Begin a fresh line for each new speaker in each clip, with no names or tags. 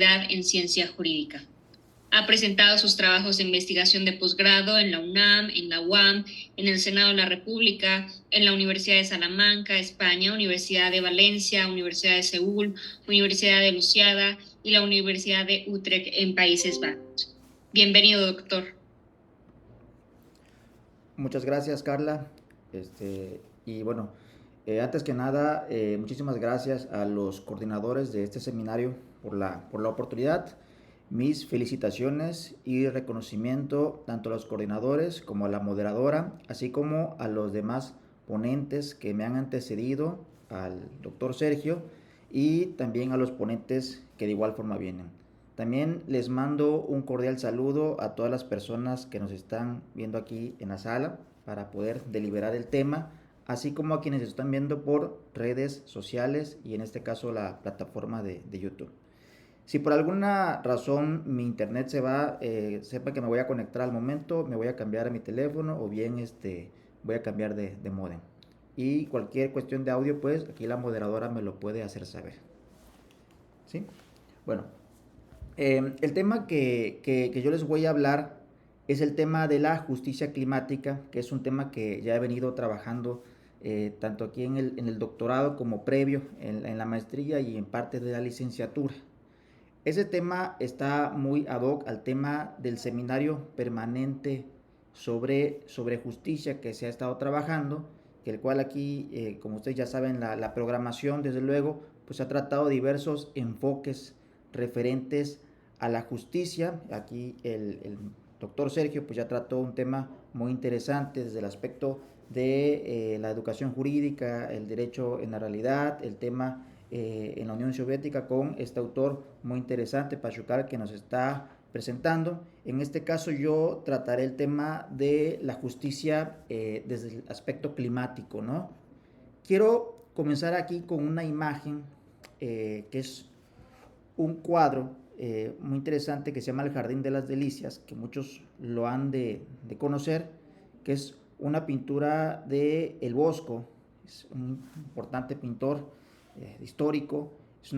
en ciencia jurídica. Ha presentado sus trabajos de investigación de posgrado en la UNAM, en la UAM, en el Senado de la República, en la Universidad de Salamanca, España, Universidad de Valencia, Universidad de Seúl, Universidad de Luciana y la Universidad de Utrecht en Países Bajos. Bienvenido, doctor.
Muchas gracias, Carla. Y bueno, antes que nada, muchísimas gracias a los coordinadores de este seminario por la oportunidad. Mis felicitaciones y reconocimiento tanto a los coordinadores como a la moderadora, así como a los demás ponentes que me han antecedido, al doctor Sergio y también a los ponentes que de igual forma vienen. También les mando un cordial saludo a todas las personas que nos están viendo aquí en la sala para poder deliberar el tema, así como a quienes están viendo por redes sociales y en este caso la plataforma de YouTube. Si por alguna razón mi internet se va, sepa que me voy a conectar al momento, me voy a cambiar a mi teléfono o bien voy a cambiar de modem. Y cualquier cuestión de audio, pues aquí la moderadora me lo puede hacer saber. ¿Sí? Bueno, el tema que yo les voy a hablar es el tema de la justicia climática, que es un tema que ya he venido trabajando tanto aquí en el doctorado como previo en la maestría y en parte de la licenciatura. Ese tema está muy ad hoc al tema del seminario permanente sobre justicia que se ha estado trabajando, que el cual aquí, como ustedes ya saben, la programación, desde luego, pues ha tratado diversos enfoques referentes a la justicia. Aquí el doctor Sergio pues ya trató un tema muy interesante desde el aspecto de la educación jurídica, el derecho en la realidad, el tema en la Unión Soviética con este autor muy interesante, Pachukar, que nos está presentando. En este caso yo trataré el tema de la justicia desde el aspecto climático, ¿no? Quiero comenzar aquí con una imagen que es un cuadro muy interesante que se llama El Jardín de las Delicias, que muchos lo han de conocer, que es una pintura de El Bosco, es un importante pintor histórico, es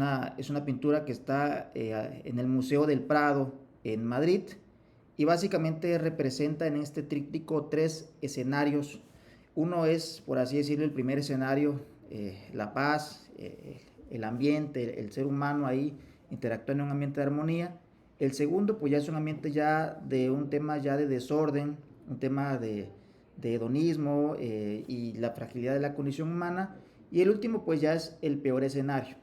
una pintura que está en el Museo del Prado en Madrid y básicamente representa en este tríptico tres escenarios. Uno es, por así decirlo, el primer escenario, la paz, el ambiente, el ser humano ahí interactúa en un ambiente de armonía. El segundo, pues ya es un ambiente ya de un tema ya de desorden, un tema de hedonismo y la fragilidad de la condición humana. Y el último, pues ya es el peor escenario.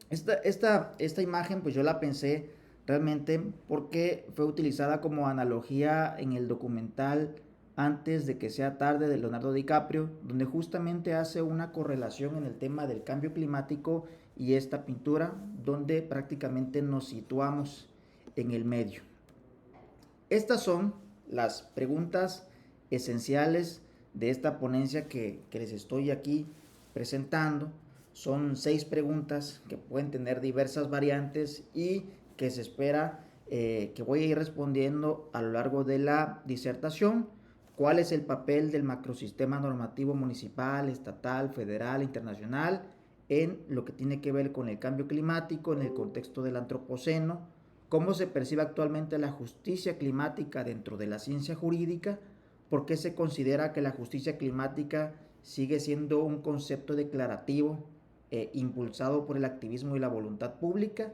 Esta imagen, pues yo la pensé realmente porque fue utilizada como analogía en el documental Antes de que sea tarde de Leonardo DiCaprio, donde justamente hace una correlación en el tema del cambio climático y esta pintura, donde prácticamente nos situamos en el medio. Estas son las preguntas esenciales de esta ponencia que les estoy aquí presentando. Son 6 preguntas que pueden tener diversas variantes y que se espera que voy a ir respondiendo a lo largo de la disertación. ¿Cuál es el papel del macrosistema normativo municipal, estatal, federal, internacional en lo que tiene que ver con el cambio climático en el contexto del antropoceno? ¿Cómo se percibe actualmente la justicia climática dentro de la ciencia jurídica? ¿Por qué se considera que la justicia climática sigue siendo un concepto declarativo impulsado por el activismo y la voluntad pública?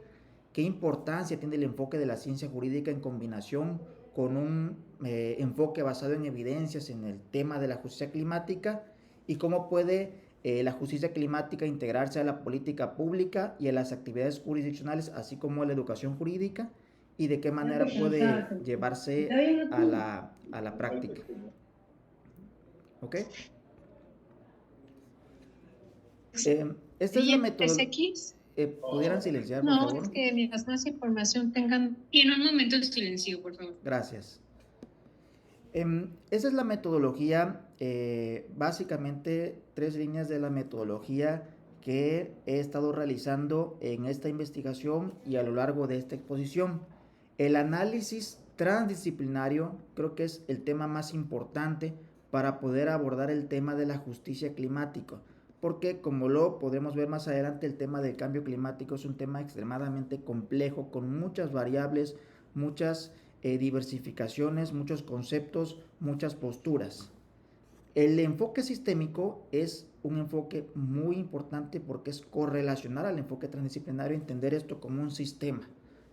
¿Qué importancia tiene el enfoque de la ciencia jurídica en combinación con un enfoque basado en evidencias en el tema de la justicia climática? ¿Y cómo puede la justicia climática integrarse a la política pública y a las actividades jurisdiccionales, así como a la educación jurídica? ¿Y de qué manera puede llevarse a la práctica? ¿Ok? Esta es la
¿Y
metodología.
SX?
¿Pudieran silenciar, por
No,
favor?
es que mientras más información tengan. Y en un momento de silencio, por favor.
Gracias. Esa es la metodología, básicamente 3 líneas de la metodología que he estado realizando en esta investigación y a lo largo de esta exposición. El análisis transdisciplinario creo que es el tema más importante para poder abordar el tema de la justicia climática, porque como lo podremos ver más adelante, el tema del cambio climático es un tema extremadamente complejo, con muchas variables, muchas diversificaciones, muchos conceptos, muchas posturas. El enfoque sistémico es un enfoque muy importante porque es correlacionar al enfoque transdisciplinario, entender esto como un sistema,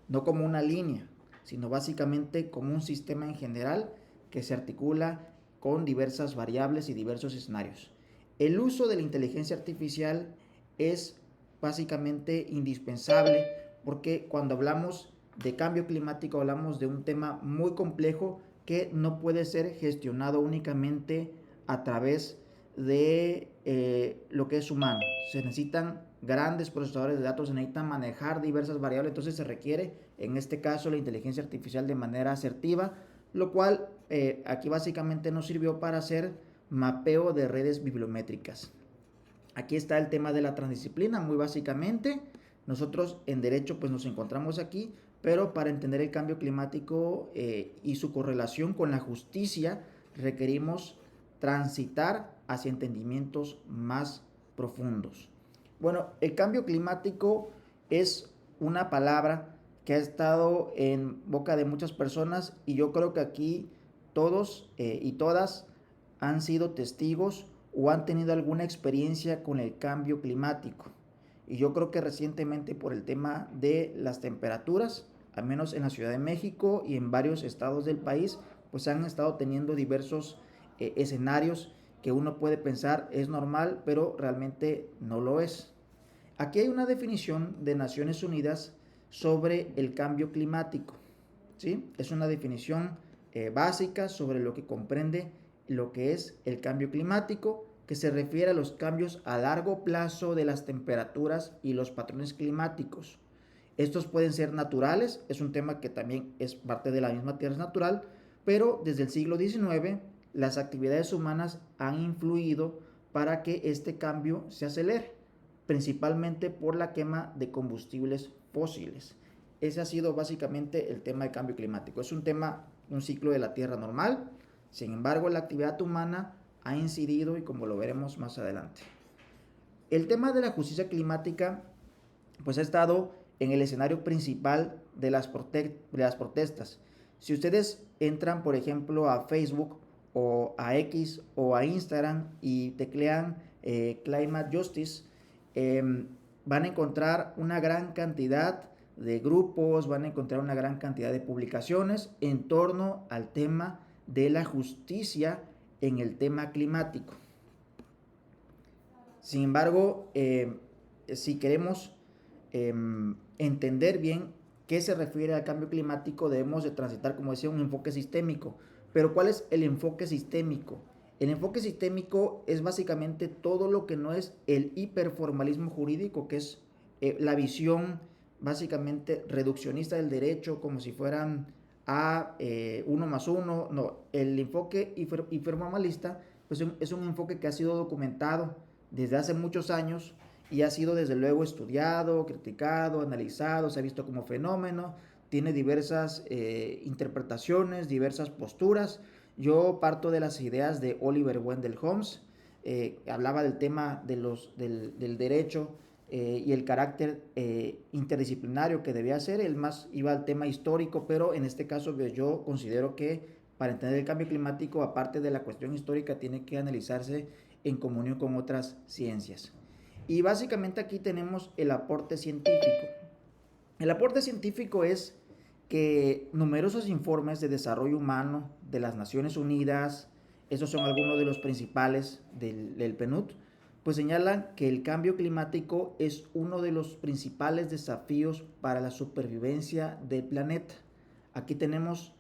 no como una línea, sino básicamente como un sistema en general que se articula con diversas variables y diversos escenarios. El uso de la inteligencia artificial es básicamente indispensable porque cuando hablamos de cambio climático hablamos de un tema muy complejo que no puede ser gestionado únicamente a través de lo que es humano. Se necesitan grandes procesadores de datos, se necesitan manejar diversas variables, entonces se requiere en este caso la inteligencia artificial de manera asertiva, lo cual aquí básicamente nos sirvió para hacer mapeo de redes bibliométricas. Aquí está el tema de la transdisciplina, muy básicamente. Nosotros en derecho pues nos encontramos aquí, pero para entender el cambio climático y su correlación con la justicia requerimos transitar hacia entendimientos más profundos. Bueno, el cambio climático es una palabra que ha estado en boca de muchas personas y yo creo que aquí todos y todas han sido testigos o han tenido alguna experiencia con el cambio climático. Y yo creo que recientemente por el tema de las temperaturas, al menos en la Ciudad de México y en varios estados del país, pues han estado teniendo diversos escenarios que uno puede pensar es normal, pero realmente no lo es. Aquí hay una definición de Naciones Unidas sobre el cambio climático. ¿Sí? Es una definición básica sobre lo que comprende lo que es el cambio climático, que se refiere a los cambios a largo plazo de las temperaturas y los patrones climáticos. Estos pueden ser naturales, es un tema que también es parte de la misma Tierra natural, pero desde el siglo XIX las actividades humanas han influido para que este cambio se acelere, principalmente por la quema de combustibles fósiles. Ese ha sido básicamente el tema de cambio climático. Es un tema, un ciclo de la Tierra normal. Sin embargo, la actividad humana ha incidido y como lo veremos más adelante. El tema de la justicia climática pues ha estado en el escenario principal de las protestas. Si ustedes entran, por ejemplo, a Facebook o a X o a Instagram y teclean Climate Justice, van a encontrar una gran cantidad de grupos, van a encontrar una gran cantidad de publicaciones en torno al tema de la justicia en el tema climático. Sin embargo, si queremos entender bien qué se refiere al cambio climático, debemos de transitar, como decía, un enfoque sistémico. Pero ¿cuál es el enfoque sistémico? El enfoque sistémico es básicamente todo lo que no es el hiperformalismo jurídico, que es la visión básicamente reduccionista del derecho, como si fueran a 1 más 1. No, el enfoque hiperformalista pues, es un enfoque que ha sido documentado desde hace muchos años y ha sido desde luego estudiado, criticado, analizado, se ha visto como fenómeno, tiene diversas interpretaciones, diversas posturas. Yo parto de las ideas de Oliver Wendell Holmes, hablaba del tema del derecho y el carácter interdisciplinario que debía ser, él más iba al tema histórico, pero en este caso yo considero que para entender el cambio climático, aparte de la cuestión histórica, tiene que analizarse en comunión con otras ciencias. Y básicamente aquí tenemos el aporte científico. El aporte científico es que numerosos informes de desarrollo humano de las Naciones Unidas, esos son algunos de los principales del PNUD, pues señalan que el cambio climático es uno de los principales desafíos para la supervivencia del planeta. Aquí tenemos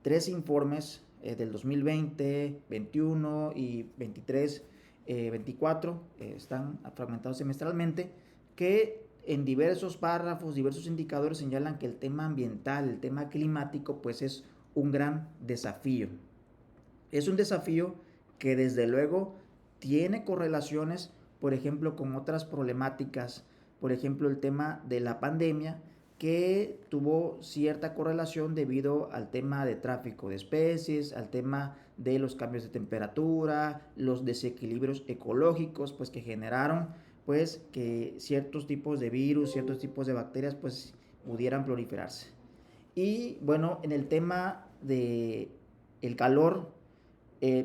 3 informes del 2020, 21 y 23, 24, están fragmentados semestralmente, que en diversos párrafos, diversos indicadores señalan que el tema ambiental, el tema climático, pues es un gran desafío. Es un desafío que desde luego tiene correlaciones, por ejemplo, con otras problemáticas, por ejemplo, el tema de la pandemia, que tuvo cierta correlación debido al tema de tráfico de especies, al tema de los cambios de temperatura, los desequilibrios ecológicos, pues que generaron pues que ciertos tipos de virus, ciertos tipos de bacterias pues pudieran proliferarse. Y bueno, en el tema de el calor,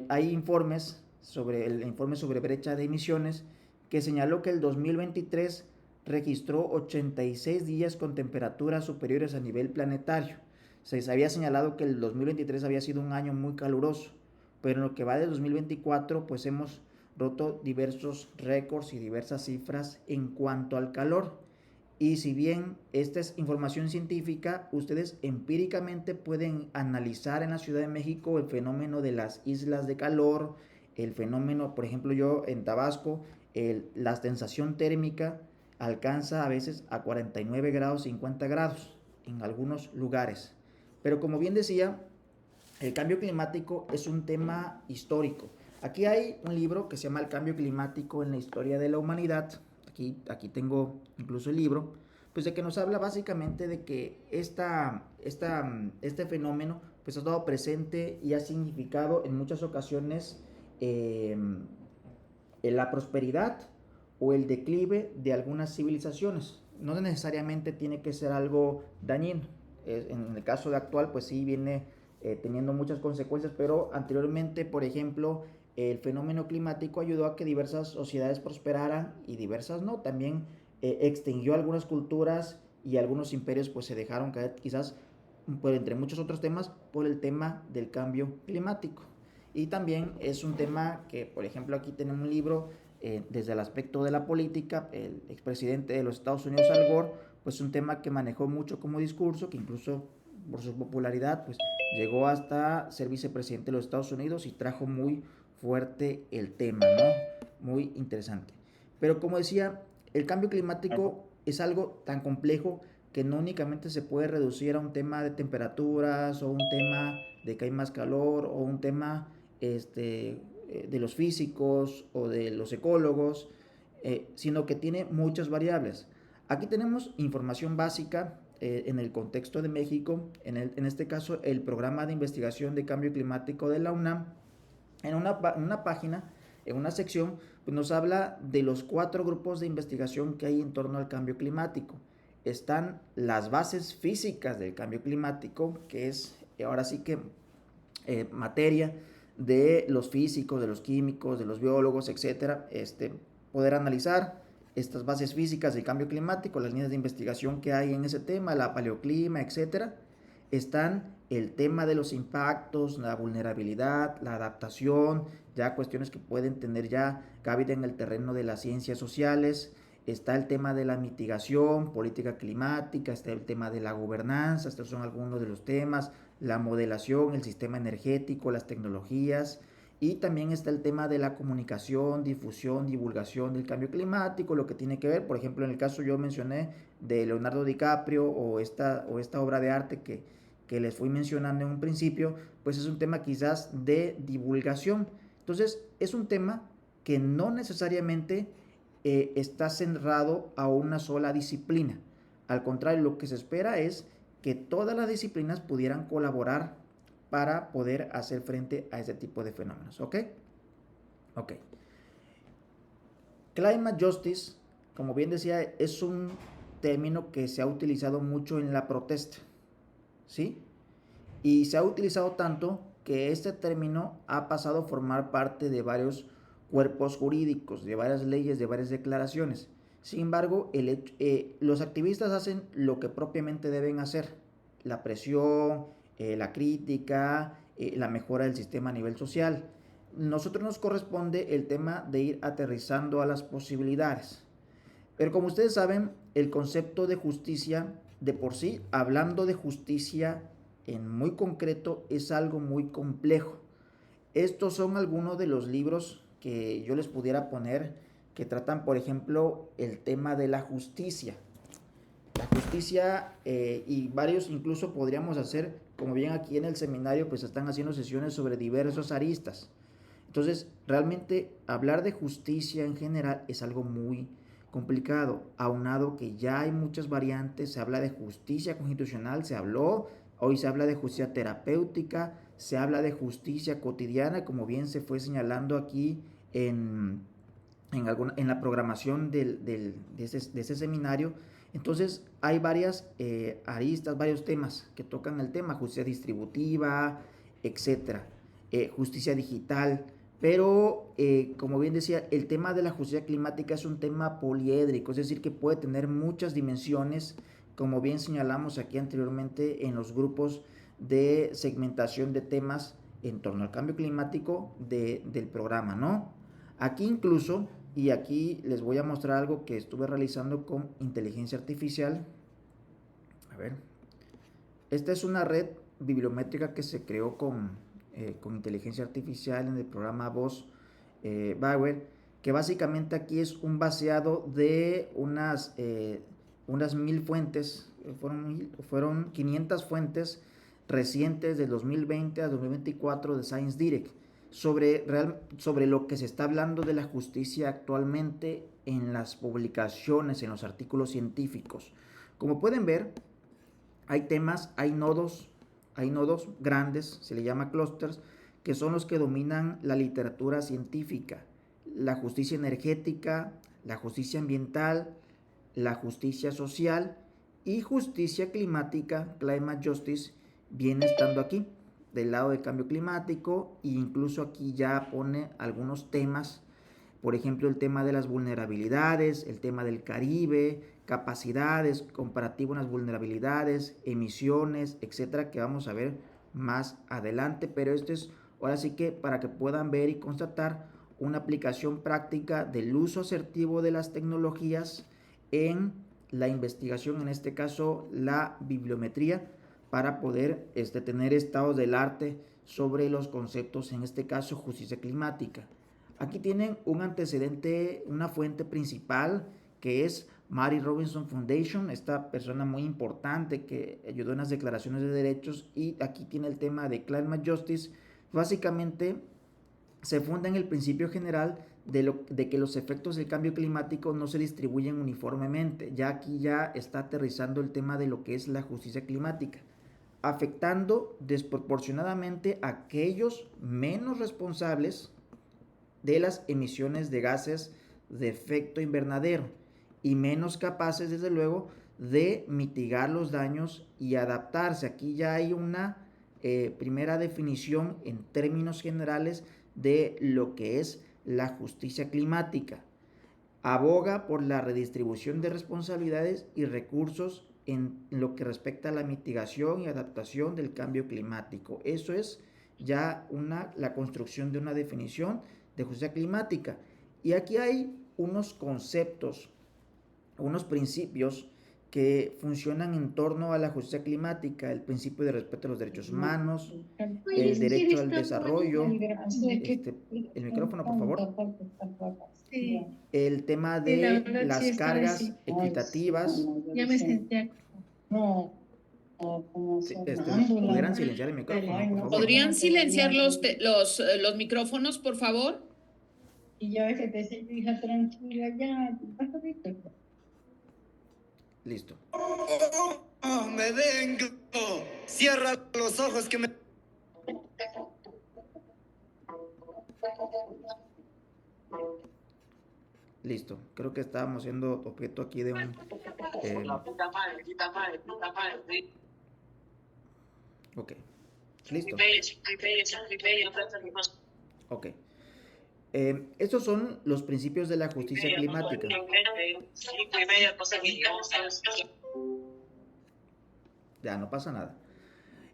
hay informes sobre el informe sobre brecha de emisiones que señaló que el 2023 registró 86 días con temperaturas superiores a nivel planetario. Se había señalado que el 2023 había sido un año muy caluroso, pero en lo que va de 2024 pues hemos roto diversos récords y diversas cifras en cuanto al calor. Y si bien esta es información científica, ustedes empíricamente pueden analizar en la Ciudad de México el fenómeno de las islas de calor, el fenómeno, por ejemplo, yo en Tabasco, la sensación térmica alcanza a veces a 49 grados, 50 grados en algunos lugares. Pero como bien decía, el cambio climático es un tema histórico. Aquí hay un libro que se llama El cambio climático en la historia de la humanidad. Aquí tengo incluso el libro, pues de que nos habla básicamente de que este fenómeno pues ha estado presente y ha significado en muchas ocasiones en la prosperidad o el declive de algunas civilizaciones. No necesariamente tiene que ser algo dañino. En el caso de actual, pues sí viene teniendo muchas consecuencias, pero anteriormente, por ejemplo, el fenómeno climático ayudó a que diversas sociedades prosperaran y diversas no. También extinguió algunas culturas y algunos imperios pues se dejaron caer quizás por entre muchos otros temas por el tema del cambio climático. Y también es un tema que, por ejemplo, aquí tenemos un libro desde el aspecto de la política, el expresidente de los Estados Unidos, Al Gore, pues un tema que manejó mucho como discurso, que incluso por su popularidad, pues llegó hasta ser vicepresidente de los Estados Unidos y trajo muy fuerte el tema, ¿no? Muy interesante. Pero como decía, el cambio climático es algo tan complejo que no únicamente se puede reducir a un tema de temperaturas o un tema de que hay más calor o un tema de los físicos o de los ecólogos, sino que tiene muchas variables. Aquí tenemos información básica en el contexto de México, en este caso el programa de investigación de cambio climático de la UNAM, en una página, en una sección, pues nos habla de los 4 grupos de investigación que hay en torno al cambio climático. Están las bases físicas del cambio climático, que es ahora sí que materia de los físicos, de los químicos, de los biólogos, etcétera, poder analizar estas bases físicas del cambio climático, las líneas de investigación que hay en ese tema, la paleoclima, etcétera. Están el tema de los impactos, la vulnerabilidad, la adaptación, ya cuestiones que pueden tener ya cabida en el terreno de las ciencias sociales. Está el tema de la mitigación, política climática, está el tema de la gobernanza, estos son algunos de los temas, la modelación, el sistema energético, las tecnologías, y también está el tema de la comunicación, difusión, divulgación del cambio climático, lo que tiene que ver, por ejemplo, en el caso yo mencioné de Leonardo DiCaprio o esta obra de arte que les fui mencionando en un principio, pues es un tema quizás de divulgación. Entonces, es un tema que no necesariamente está cerrado a una sola disciplina. Al contrario, lo que se espera es que todas las disciplinas pudieran colaborar para poder hacer frente a ese tipo de fenómenos. ¿Ok? Ok. Climate Justice, como bien decía, es un término que se ha utilizado mucho en la protesta. ¿Sí? Y se ha utilizado tanto que este término ha pasado a formar parte de varios cuerpos jurídicos, de varias leyes, de varias declaraciones. Sin embargo, los activistas hacen lo que propiamente deben hacer: la presión, la crítica, la mejora del sistema a nivel social. Nosotros nos corresponde el tema de ir aterrizando a las posibilidades. Pero como ustedes saben, el concepto de justicia, de por sí, hablando de justicia en muy concreto, es algo muy complejo. Estos son algunos de los libros que yo les pudiera poner que tratan, por ejemplo, el tema de la justicia. La justicia y varios incluso podríamos hacer, como bien aquí en el seminario, pues están haciendo sesiones sobre diversos aristas. Entonces, realmente hablar de justicia en general es algo muy complicado, aunado que ya hay muchas variantes, se habla de justicia constitucional, hoy se habla de justicia terapéutica, se habla de justicia cotidiana, como bien se fue señalando aquí en la programación de ese seminario. Entonces hay varias aristas, varios temas que tocan el tema, justicia distributiva, etcétera, justicia digital, pero como bien decía, el tema de la justicia climática es un tema poliédrico, es decir, que puede tener muchas dimensiones, como bien señalamos aquí anteriormente en los grupos de segmentación de temas en torno al cambio climático del programa, ¿no? Aquí incluso, y aquí les voy a mostrar algo que estuve realizando con inteligencia artificial. A ver, esta es una red bibliométrica que se creó con inteligencia artificial en el programa Voz Bauer, que básicamente aquí es un vaciado de unas 1000 fuentes, fueron 500 fuentes recientes del 2020 a 2024 de Science Direct sobre lo que se está hablando de la justicia actualmente en las publicaciones, en los artículos científicos. Como pueden ver, hay temas, hay nodos grandes, se le llama clusters, que son los que dominan la literatura científica, la justicia energética, la justicia ambiental, la justicia social y justicia climática, climate justice, viene estando aquí del lado del cambio climático, e incluso aquí ya pone algunos temas, por ejemplo el tema de las vulnerabilidades, el tema del Caribe, capacidades, comparativo en las vulnerabilidades, emisiones, etcétera, que vamos a ver más adelante, pero esto es ahora sí que para que puedan ver y constatar una aplicación práctica del uso asertivo de las tecnologías en la investigación, en este caso la bibliometría, para poder tener estados del arte sobre los conceptos, en este caso justicia climática. Aquí tienen un antecedente, una fuente principal que es Mary Robinson Foundation, esta persona muy importante que ayudó en las declaraciones de derechos, y aquí tiene el tema de Climate Justice. Básicamente se funda en el principio general de que los efectos del cambio climático no se distribuyen uniformemente. Ya aquí ya está aterrizando el tema de lo que es la justicia climática, afectando desproporcionadamente a aquellos menos responsables de las emisiones de gases de efecto invernadero y menos capaces, desde luego, de mitigar los daños y adaptarse. Aquí ya hay una primera definición en términos generales de lo que es la justicia climática. Aboga por la redistribución de responsabilidades y recursos en lo que respecta a la mitigación y adaptación del cambio climático. Eso es ya la construcción de una definición de justicia climática. Y aquí hay unos conceptos, unos principios que funcionan en torno a la justicia climática: el principio de respeto a los derechos humanos, el derecho al desarrollo, el micrófono por favor, el tema de las cargas equitativas.
Ya me sentía
¿Pudieran silenciar el micrófono, por favor?
¿Podrían silenciar los micrófonos, por favor?
Y yo a veces te decía, hija, tranquila, ya,
Listo.
Me vengo. Cierra los ojos que me...
Listo. Creo que estábamos siendo objeto aquí de un... Ok. Listo. Ok. Estos son los principios de la justicia climática. Ya, no pasa nada.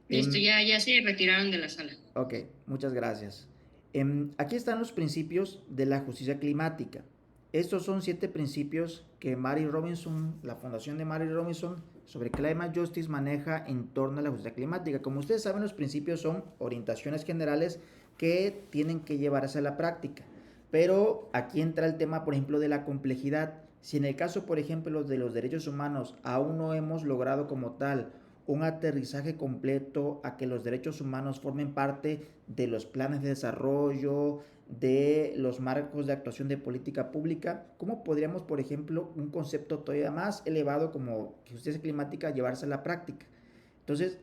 Listo, ya se retiraron de la sala.
Ok, muchas gracias. Aquí están los principios de la justicia climática. Estos son 7 principios que Mary Robinson, la fundación de Mary Robinson sobre Climate Justice, maneja en torno a la justicia climática. Como ustedes saben, los principios son orientaciones generales que tienen que llevarse a la práctica. Pero aquí entra el tema, por ejemplo, de la complejidad. Si en el caso, por ejemplo, de los derechos humanos aún no hemos logrado como tal un aterrizaje completo a que los derechos humanos formen parte de los planes de desarrollo, de los marcos de actuación de política pública? ¿Cómo podríamos, por ejemplo, un concepto todavía más elevado como justicia climática llevarse a la práctica? Entonces,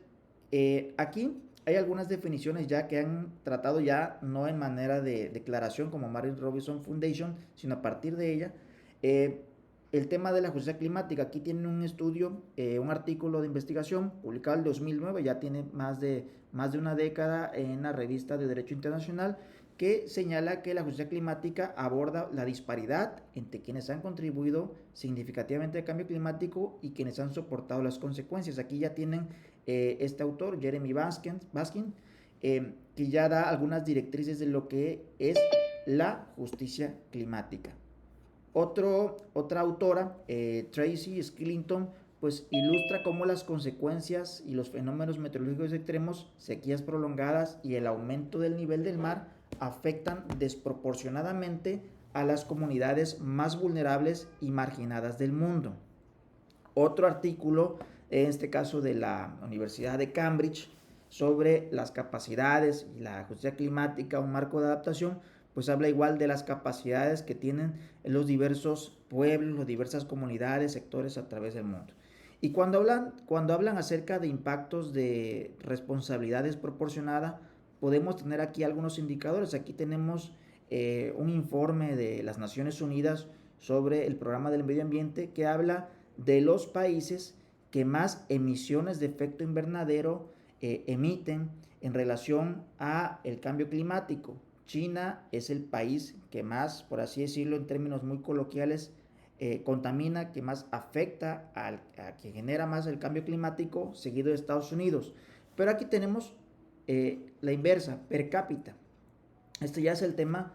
aquí hay algunas definiciones ya que han tratado ya no en manera de declaración como Mary Robinson Foundation, sino a partir de ella. El tema de la justicia climática, aquí tienen un estudio, un artículo de investigación publicado en el 2009, ya tiene más de una década en la revista de Derecho Internacional, que señala que la justicia climática aborda la disparidad entre quienes han contribuido significativamente al cambio climático y quienes han soportado las consecuencias. Aquí ya tienen este autor, Jeremy Baskin, que ya da algunas directrices de lo que es la justicia climática. Otra autora, Tracy Skillington, pues ilustra cómo las consecuencias y los fenómenos meteorológicos extremos, sequías prolongadas y el aumento del nivel del mar afectan desproporcionadamente a las comunidades más vulnerables y marginadas del mundo. Otro artículo, en este caso de la Universidad de Cambridge, sobre las capacidades y la justicia climática, un marco de adaptación, pues habla igual de las capacidades que tienen los diversos pueblos, las diversas comunidades, sectores a través del mundo. Y cuando hablan acerca de impactos de responsabilidad desproporcionada, podemos tener aquí algunos indicadores. Aquí tenemos un informe de las Naciones Unidas sobre el programa del medio ambiente que habla de los países que más emisiones de efecto invernadero emiten en relación a el cambio climático. China es el país que más, por así decirlo en términos muy coloquiales, contamina, que más afecta a que genera más el cambio climático, seguido de Estados Unidos. Pero aquí tenemos la inversa, per cápita. Este ya es el tema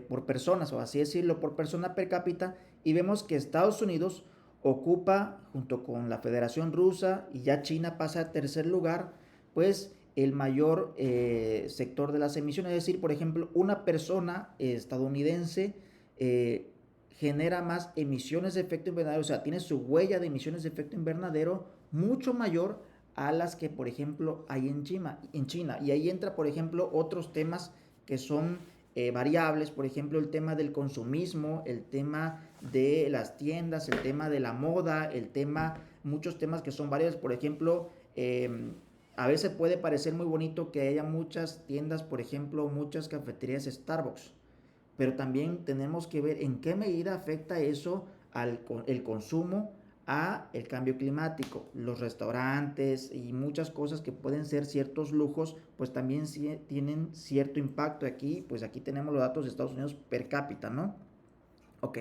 por personas, o así decirlo, por persona per cápita, y vemos que Estados Unidos ocupa, junto con la Federación Rusa, y ya China pasa a tercer lugar, pues el mayor sector de las emisiones. Es decir, por ejemplo, una persona estadounidense genera más emisiones de efecto invernadero, o sea, tiene su huella de emisiones de efecto invernadero mucho mayor a las que, por ejemplo, hay en China. Y ahí entra, por ejemplo, otros temas que son variables, por ejemplo, el tema del consumismo, el tema de las tiendas, el tema de la moda, muchos temas que son variables. Por ejemplo, a veces puede parecer muy bonito que haya muchas tiendas, por ejemplo, muchas cafeterías Starbucks, pero también tenemos que ver en qué medida afecta eso el consumo a el cambio climático. Los restaurantes y muchas cosas que pueden ser ciertos lujos, pues también tienen cierto impacto. Aquí, pues aquí tenemos los datos de Estados Unidos per cápita, ¿no? Ok,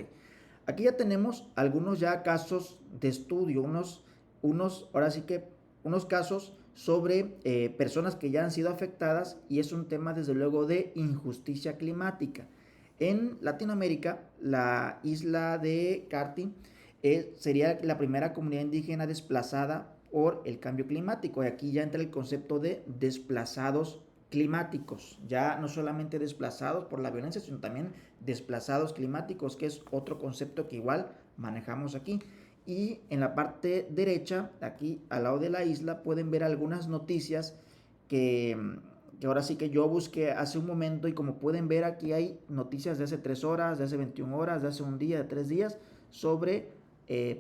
aquí ya tenemos algunos ya casos de estudio, ahora sí que unos casos sobre personas que ya han sido afectadas, y es un tema desde luego de injusticia climática. En Latinoamérica, la isla de Carti sería la primera comunidad indígena desplazada por el cambio climático, y aquí ya entra el concepto de desplazados climáticos, ya no solamente desplazados por la violencia, sino también desplazados climáticos, que es otro concepto que igual manejamos aquí. Y en la parte derecha, aquí al lado de la isla, pueden ver algunas noticias que ahora sí que yo busqué hace un momento, y como pueden ver aquí hay noticias de hace 3 horas, de hace 21 horas, de hace un día, de 3 días, sobre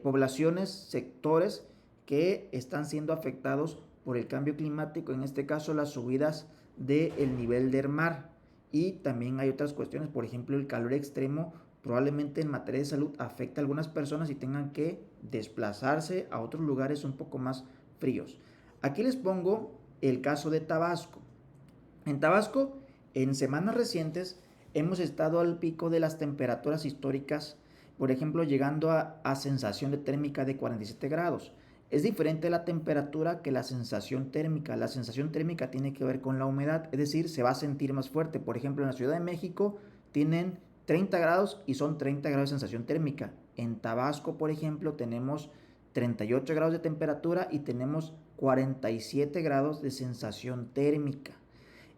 poblaciones, sectores que están siendo afectados por el cambio climático, en este caso las subidas del nivel del mar. Y también hay otras cuestiones, por ejemplo el calor extremo probablemente en materia de salud afecta a algunas personas y tengan que desplazarse a otros lugares un poco más fríos. Aquí les pongo el caso de Tabasco. En Tabasco, en semanas recientes, hemos estado al pico de las temperaturas históricas, por ejemplo, llegando a sensación de térmica de 47 grados. Es diferente la temperatura que la sensación térmica. La sensación térmica tiene que ver con la humedad, es decir, se va a sentir más fuerte. Por ejemplo, en la Ciudad de México tienen 30 grados y son 30 grados de sensación térmica. En Tabasco, por ejemplo, tenemos 38 grados de temperatura y tenemos 47 grados de sensación térmica.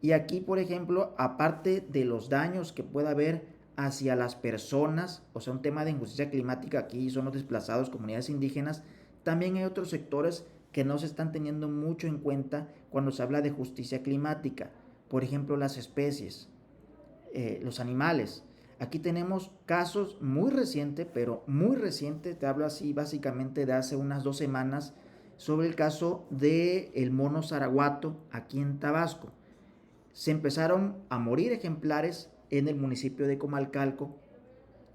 Y aquí, por ejemplo, aparte de los daños que pueda haber hacia las personas, o sea, un tema de injusticia climática, aquí son los desplazados, comunidades indígenas, también hay otros sectores que no se están teniendo mucho en cuenta cuando se habla de justicia climática. Por ejemplo, las especies, los animales. Aquí tenemos casos muy recientes, pero muy recientes, te hablo así básicamente de hace unas 2 semanas, sobre el caso del mono zaraguato aquí en Tabasco. Se empezaron a morir ejemplares en el municipio de Comalcalco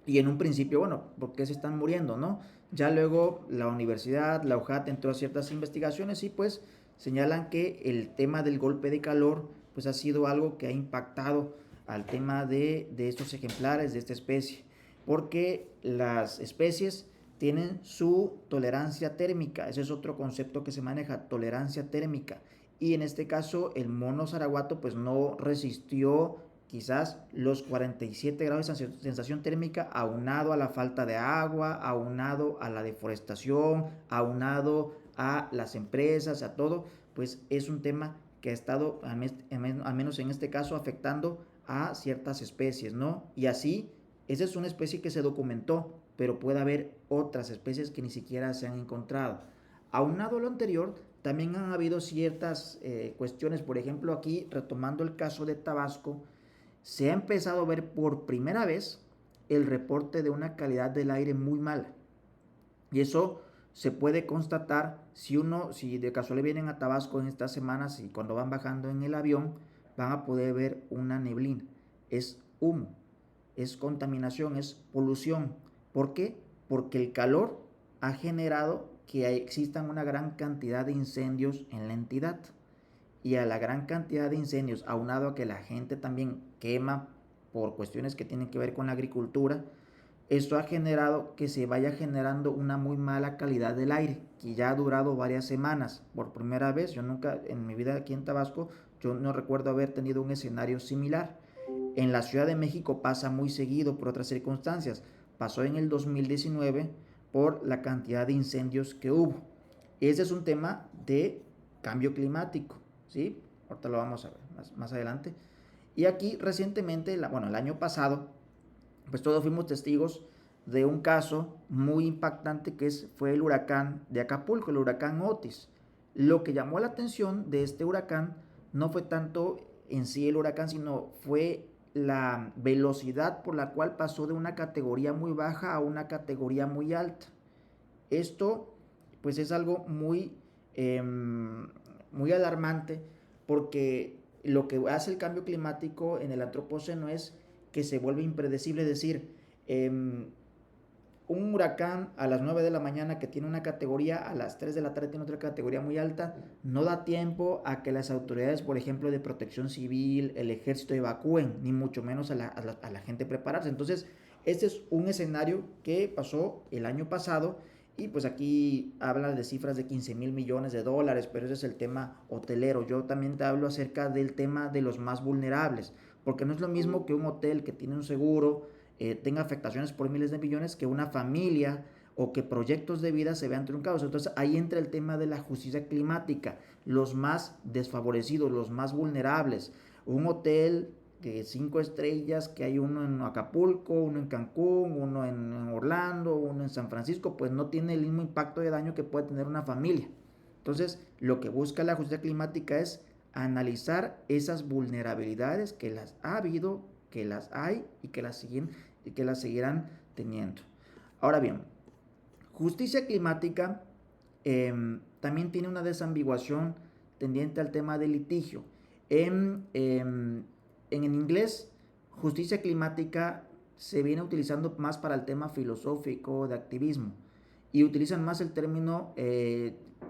y en un principio, bueno, ¿por qué se están muriendo, no? Ya luego la universidad, la UJAT entró a ciertas investigaciones y pues señalan que el tema del golpe de calor pues ha sido algo que ha impactado al tema de estos ejemplares de esta especie, porque las especies tienen su tolerancia térmica, ese es otro concepto que se maneja, tolerancia térmica, y en este caso el mono zaraguato pues no resistió quizás los 47 grados de sensación térmica, aunado a la falta de agua, aunado a la deforestación, aunado a las empresas, a todo, pues es un tema que ha estado, al menos en este caso, afectando a ciertas especies, ¿no? Y así, esa es una especie que se documentó, pero puede haber otras especies que ni siquiera se han encontrado. Aunado a lo anterior, también han habido ciertas cuestiones, por ejemplo, aquí, retomando el caso de Tabasco, se ha empezado a ver por primera vez el reporte de una calidad del aire muy mala. Y eso se puede constatar si de casualidad vienen a Tabasco en estas semanas y cuando van bajando en el avión, van a poder ver una neblina. Es humo, es contaminación, es polución. ¿Por qué? Porque el calor ha generado que existan una gran cantidad de incendios en la entidad. Y a la gran cantidad de incendios, aunado a que la gente también quema por cuestiones que tienen que ver con la agricultura, esto ha generado que se vaya generando una muy mala calidad del aire, que ya ha durado varias semanas. Por primera vez, yo nunca en mi vida aquí en Tabasco, yo no recuerdo haber tenido un escenario similar. En la Ciudad de México pasa muy seguido por otras circunstancias. Pasó en el 2019 por la cantidad de incendios que hubo. Ese es un tema de cambio climático, ¿sí? Ahorita lo vamos a ver más adelante. Y aquí recientemente, el año pasado, pues todos fuimos testigos de un caso muy impactante que fue el huracán de Acapulco, el huracán Otis. Lo que llamó la atención de este huracán no fue tanto en sí el huracán, sino fue la velocidad por la cual pasó de una categoría muy baja a una categoría muy alta. Esto pues es algo muy alarmante, porque lo que hace el cambio climático en el antropoceno es que se vuelve impredecible. Es decir, un huracán a las 9 de la mañana que tiene una categoría, a las 3 de la tarde tiene otra categoría muy alta, no da tiempo a que las autoridades, por ejemplo, de protección civil, el ejército evacúen, ni mucho menos a la gente prepararse. Entonces, este es un escenario que pasó el año pasado y pues aquí hablan de cifras de 15,000 millones de dólares, pero ese es el tema hotelero. Yo también te hablo acerca del tema de los más vulnerables, porque no es lo mismo que un hotel que tiene un seguro tenga afectaciones por miles de millones, que una familia o que proyectos de vida se vean truncados. Entonces ahí entra el tema de la justicia climática, los más desfavorecidos, los más vulnerables. Un hotel de 5 estrellas, que hay uno en Acapulco, uno en Cancún, uno en Orlando, uno en San Francisco, pues no tiene el mismo impacto de daño que puede tener una familia. Entonces lo que busca la justicia climática es analizar esas vulnerabilidades que las ha habido, que las hay y que las seguirán teniendo. Ahora bien, justicia climática también tiene una desambiguación tendiente al tema del litigio. En inglés, justicia climática se viene utilizando más para el tema filosófico de activismo y utilizan más el término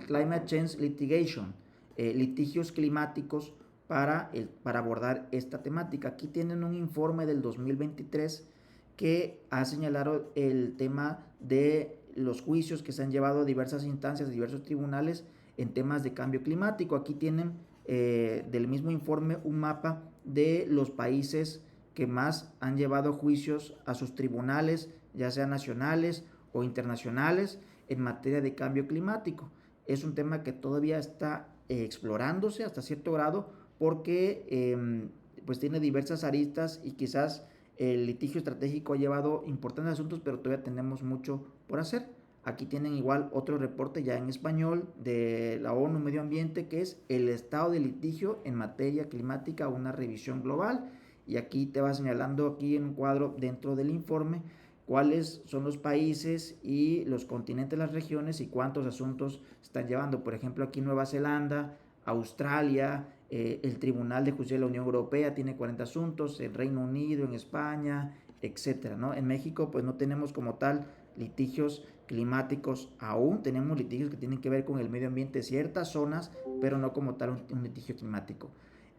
climate change litigation, litigios climáticos para abordar esta temática. Aquí tienen un informe del 2023 que ha señalado el tema de los juicios que se han llevado a diversas instancias, a diversos tribunales en temas de cambio climático. Aquí tienen del mismo informe un mapa de los países que más han llevado juicios a sus tribunales, ya sean nacionales o internacionales, en materia de cambio climático. Es un tema que todavía está explorándose hasta cierto grado, porque pues tiene diversas aristas y quizás el litigio estratégico ha llevado importantes asuntos, pero todavía tenemos mucho por hacer. aquí tienen igual otro reporte ya en español de la ONU Medio Ambiente, que es el estado de litigio en materia climática, una revisión global. Y aquí te va señalando aquí en un cuadro dentro del informe cuáles son los países y los continentes, las regiones y cuántos asuntos están llevando. Por ejemplo, aquí Nueva Zelanda, Australia, el Tribunal de Justicia de la Unión Europea tiene 40 asuntos, el Reino Unido, en España, etcétera, ¿no? En México pues no tenemos como tal litigios climáticos aún, tenemos litigios que tienen que ver con el medio ambiente, ciertas zonas, pero no como tal un litigio climático.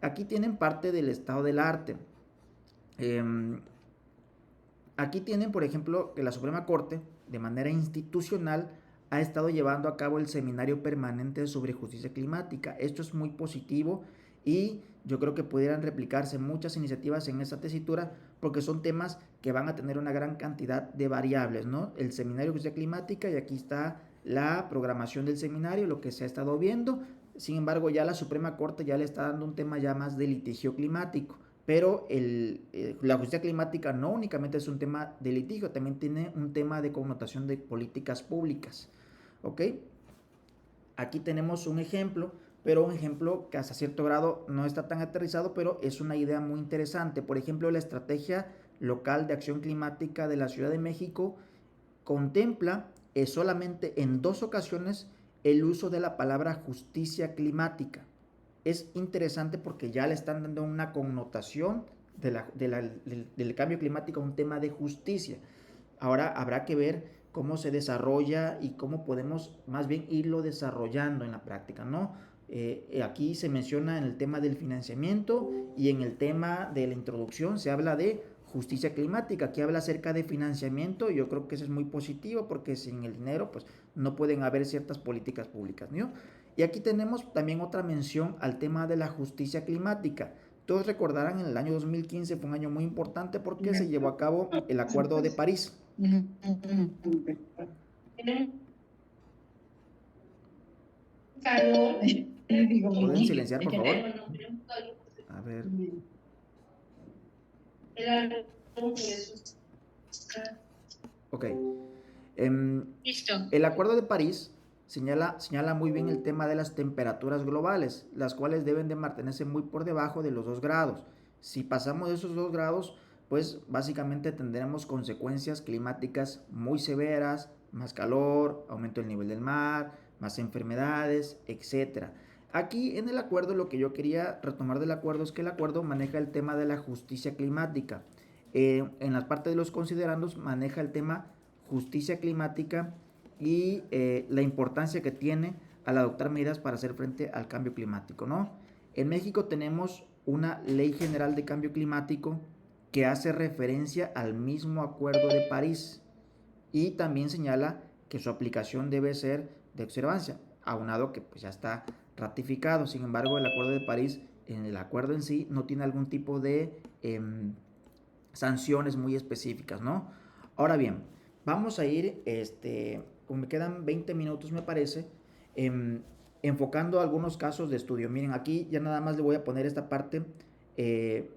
Aquí tienen parte del estado del arte. Aquí tienen, por ejemplo, que la Suprema Corte, de manera institucional, ha estado llevando a cabo el Seminario Permanente sobre Justicia Climática. Esto es muy positivo y yo creo que pudieran replicarse muchas iniciativas en esta tesitura porque son temas que van a tener una gran cantidad de variables, ¿no? El Seminario de Justicia Climática, y aquí está la programación del seminario, lo que se ha estado viendo. Sin embargo, ya la Suprema Corte ya le está dando un tema ya más de litigio climático. Pero la justicia climática no únicamente es un tema de litigio, también tiene un tema de connotación de políticas públicas. ¿Ok? Aquí tenemos un ejemplo, pero un ejemplo que hasta cierto grado no está tan aterrizado, pero es una idea muy interesante. Por ejemplo, la Estrategia Local de Acción Climática de la Ciudad de México contempla solamente en 2 ocasiones el uso de la palabra justicia climática. Es interesante porque ya le están dando una connotación del cambio climático a un tema de justicia. Ahora habrá que ver cómo se desarrolla y cómo podemos más bien irlo desarrollando en la práctica, ¿no? Aquí se menciona en el tema del financiamiento y en el tema de la introducción se habla de justicia climática. Aquí habla acerca de financiamiento y yo creo que eso es muy positivo porque sin el dinero pues no pueden haber ciertas políticas públicas, ¿no? Y aquí tenemos también otra mención al tema de la justicia climática. Todos recordarán, en el año 2015 fue un año muy importante porque se llevó a cabo el Acuerdo de París. ¿Pueden silenciar, por favor? A ver. Ok.
Listo.
El Acuerdo de París señala muy bien el tema de las temperaturas globales, las cuales deben de mantenerse muy por debajo de los 2 grados. Si pasamos de esos 2 grados, pues básicamente tendremos consecuencias climáticas muy severas, más calor, aumento del nivel del mar, más enfermedades, etc. Aquí en el acuerdo, lo que yo quería retomar del acuerdo es que el acuerdo maneja el tema de la justicia climática. En la parte de los considerandos maneja el tema justicia climática y la importancia que tiene al adoptar medidas para hacer frente al cambio climático, ¿no? En México tenemos una ley general de cambio climático que hace referencia al mismo Acuerdo de París y también señala que su aplicación debe ser de observancia, aunado que pues ya está ratificado. Sin embargo, el Acuerdo de París, en el acuerdo en sí, no tiene algún tipo de sanciones muy específicas, ¿no? Ahora bien, vamos a ir, como me quedan 20 minutos me parece, enfocando algunos casos de estudio. Miren, aquí ya nada más le voy a poner esta parte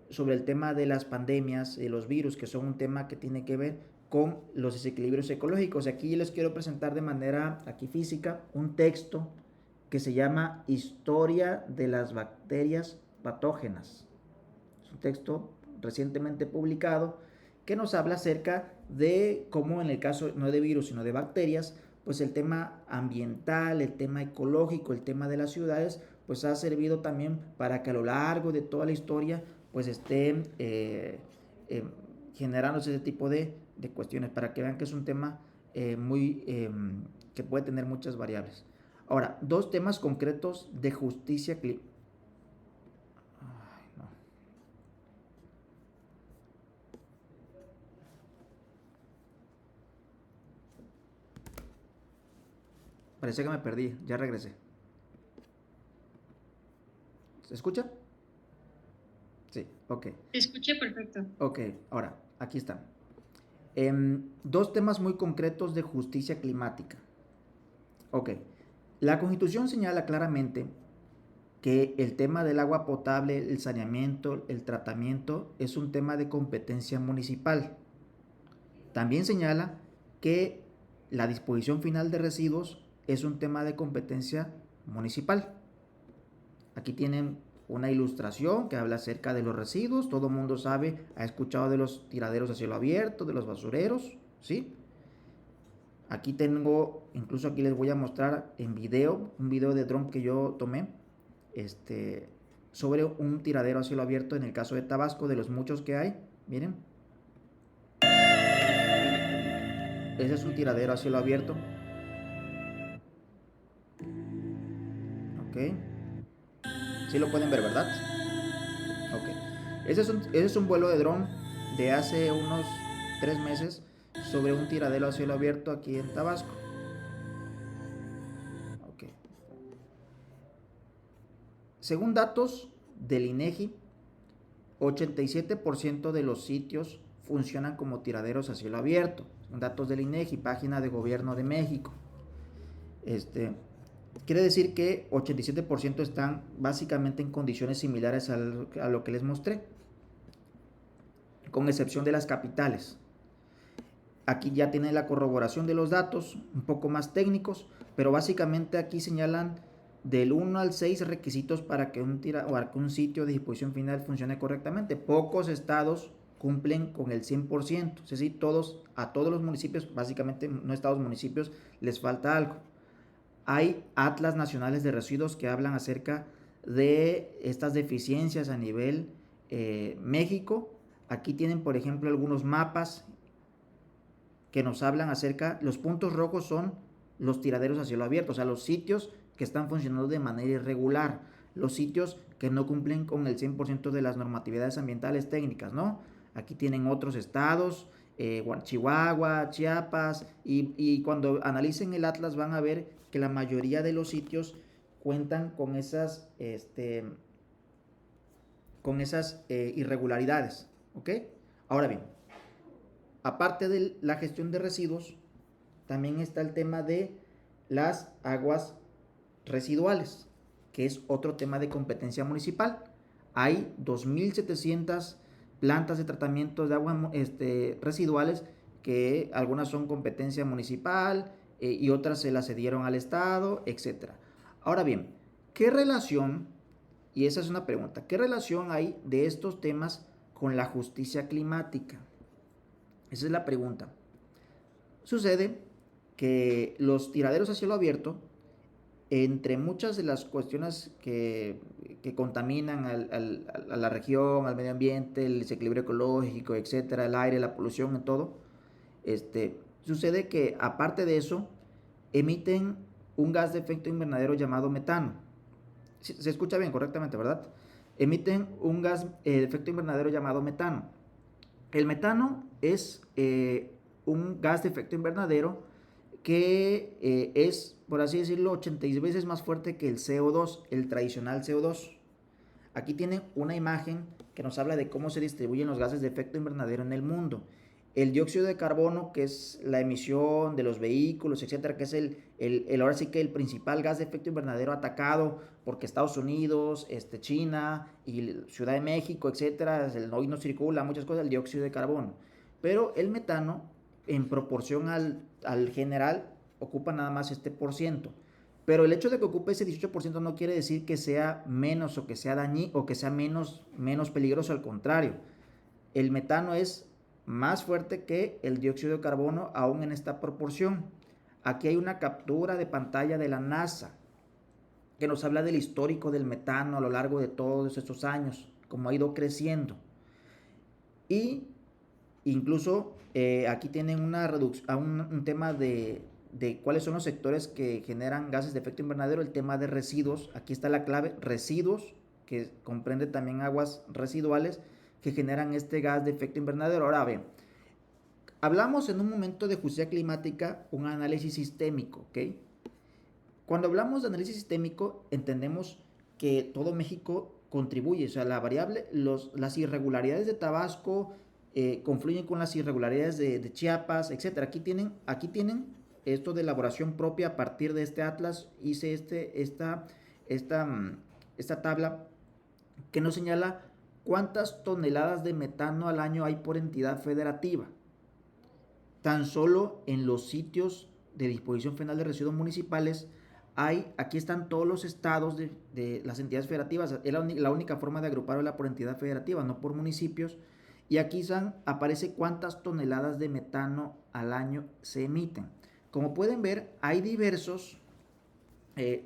sobre el tema de las pandemias, de los virus, que son un tema que tiene que ver con los desequilibrios ecológicos. Aquí les quiero presentar de manera aquí física un texto que se llama Historia de las bacterias patógenas. Es un texto recientemente publicado que nos habla acerca de cómo en el caso no de virus sino de bacterias, pues el tema ambiental, el tema ecológico, el tema de las ciudades, pues ha servido también para que a lo largo de toda la historia pues esté generándose ese tipo de cuestiones, para que vean que es un tema que puede tener muchas variables. Ahora, 2 temas concretos de justicia climática. Parece que me perdí, ya regresé. ¿Se escucha? Sí, ok.
Te escuché perfecto.
Ok, ahora, aquí están. 2 temas muy concretos de justicia climática. Ok, la Constitución señala claramente que el tema del agua potable, el saneamiento, el tratamiento, es un tema de competencia municipal. También señala que la disposición final de residuos es un tema de competencia municipal. Aquí tienen una ilustración que habla acerca de los residuos. Todo el mundo sabe, ha escuchado de los tiraderos a cielo abierto, de los basureros, ¿sí? Aquí tengo, incluso aquí les voy a mostrar en video, un video de dron que yo tomé, sobre un tiradero a cielo abierto en el caso de Tabasco, de los muchos que hay. Miren, ese es un tiradero a cielo abierto. Ok, sí lo pueden ver, ¿verdad? Ok, ese es un vuelo de dron de hace unos 3 meses sobre un tiradero a cielo abierto aquí en Tabasco. Ok. Según datos del INEGI, 87% de los sitios funcionan como tiraderos a cielo abierto. Son datos del INEGI, página de Gobierno de México. Quiere decir que 87% están básicamente en condiciones similares a lo que les mostré, con excepción de las capitales. Aquí ya tienen la corroboración de los datos, un poco más técnicos, pero básicamente aquí señalan del 1 al 6 requisitos para que un sitio de disposición final funcione correctamente. Pocos estados cumplen con el 100%, es decir, a todos los municipios, básicamente no estados, municipios, les falta algo. Hay atlas nacionales de residuos que hablan acerca de estas deficiencias a nivel México. Aquí tienen, por ejemplo, algunos mapas que nos hablan acerca, los puntos rojos son los tiraderos a cielo abierto, o sea, los sitios que están funcionando de manera irregular, los sitios que no cumplen con el 100% de las normatividades ambientales técnicas, ¿no? Aquí tienen otros estados, Chihuahua, Chiapas, y cuando analicen el atlas van a ver que la mayoría de los sitios cuentan con esas irregularidades, ¿ok? Ahora bien, aparte de la gestión de residuos, también está el tema de las aguas residuales, que es otro tema de competencia municipal. Hay 2.700 plantas de tratamiento de aguas residuales, que algunas son competencia municipal y otras se las cedieron al Estado, etc. Ahora bien, ¿qué relación, y esa es una pregunta, qué relación hay de estos temas con la justicia climática? Esa es la pregunta. Sucede que los tiraderos a cielo abierto, entre muchas de las cuestiones que contaminan a la región, al medio ambiente, el desequilibrio ecológico, etcétera, el aire, la polución, en todo, sucede que aparte de eso, emiten un gas de efecto invernadero llamado metano. Se escucha bien, correctamente, ¿verdad? Emiten un gas de efecto invernadero llamado metano. El metano es un gas de efecto invernadero que es, por así decirlo, 80 veces más fuerte que el CO2, el tradicional CO2. Aquí tienen una imagen que nos habla de cómo se distribuyen los gases de efecto invernadero en el mundo. El dióxido de carbono, que es la emisión de los vehículos, etcétera, que es ahora sí que el principal gas de efecto invernadero atacado porque Estados Unidos, China y Ciudad de México, etcétera, hoy no circula muchas cosas, el dióxido de carbono. Pero el metano, en proporción al general, ocupa nada más este %. Pero el hecho de que ocupe ese 18% no quiere decir que sea menos o que sea dañino o que sea menos peligroso, al contrario. El metano es más fuerte que el dióxido de carbono, aún en esta proporción. Aquí hay una captura de pantalla de la NASA que nos habla del histórico del metano a lo largo de todos estos años, cómo ha ido creciendo. Y incluso aquí tienen una reducción, un tema de cuáles son los sectores que generan gases de efecto invernadero, el tema de residuos. Aquí está la clave, residuos, que comprende también aguas residuales que generan este gas de efecto invernadero. Ahora bien, hablamos en un momento de justicia climática, un análisis sistémico, ¿ok? Cuando hablamos de análisis sistémico, entendemos que todo México contribuye, o sea, la variable, las irregularidades de Tabasco confluyen con las irregularidades de Chiapas, etc. Aquí tienen esto de elaboración propia a partir de este atlas. Hice esta tabla que nos señala cuántas toneladas de metano al año hay por entidad federativa. Tan solo en los sitios de disposición final de residuos municipales, aquí están todos los estados de las entidades federativas. Es la única forma de agruparla por entidad federativa, no por municipios. Y aquí aparece cuántas toneladas de metano al año se emiten. Como pueden ver, hay diversos